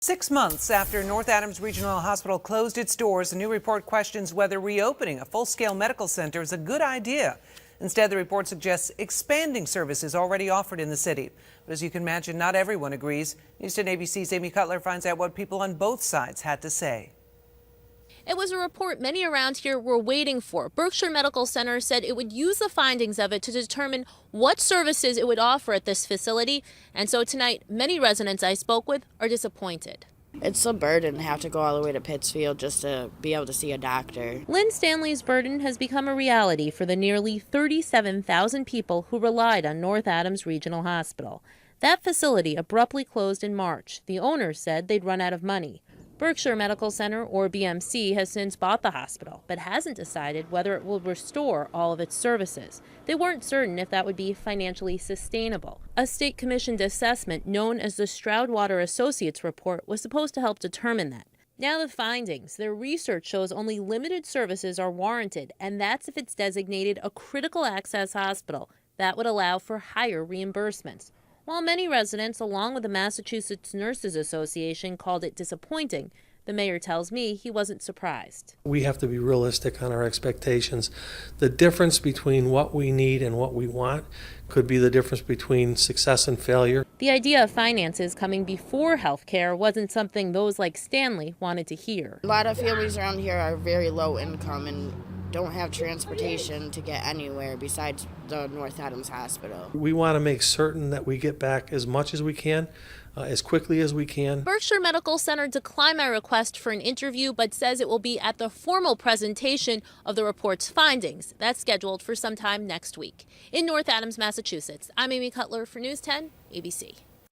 6 months after North Adams Regional Hospital closed its doors, a new report questions whether reopening a full-scale medical center is a good idea. Instead, the report suggests expanding services already offered in the city. But as you can imagine, not everyone agrees. News 10 ABC's Amy Cutler finds out what people on both sides had to say. It was a report many around here were waiting for. Berkshire Medical Center said it would use the findings of it to determine what services it would offer at this facility. And so tonight, many residents I spoke with are disappointed. It's a burden to have to go all the way to Pittsfield just to be able to see a doctor. Lynn Stanley's burden has become a reality for the nearly 37,000 people who relied on North Adams Regional Hospital. That facility abruptly closed in March. The owners said they'd run out of money. Berkshire Medical Center, or BMC, has since bought the hospital, but hasn't decided whether it will restore all of its services. They weren't certain if that would be financially sustainable. A state-commissioned assessment known as the Stroudwater Associates report was supposed to help determine that. Now the findings. Their research shows only limited services are warranted, and that's if it's designated a critical access hospital. That would allow for higher reimbursements. While many residents, along with the Massachusetts Nurses Association, called it disappointing, the mayor tells me he wasn't surprised. We have to be realistic on our expectations. The difference between what we need and what we want could be the difference between success and failure. The idea of finances coming before health care wasn't something those like Stanley wanted to hear. A lot of families around here are very low income and don't have transportation to get anywhere besides the North Adams Hospital. We want to make certain that we get back as much as we can, as quickly as we can. Berkshire Medical Center declined my request for an interview, but says it will be at the formal presentation of the report's findings. That's scheduled for sometime next week. In North Adams, Massachusetts, I'm Amy Cutler for News 10 ABC.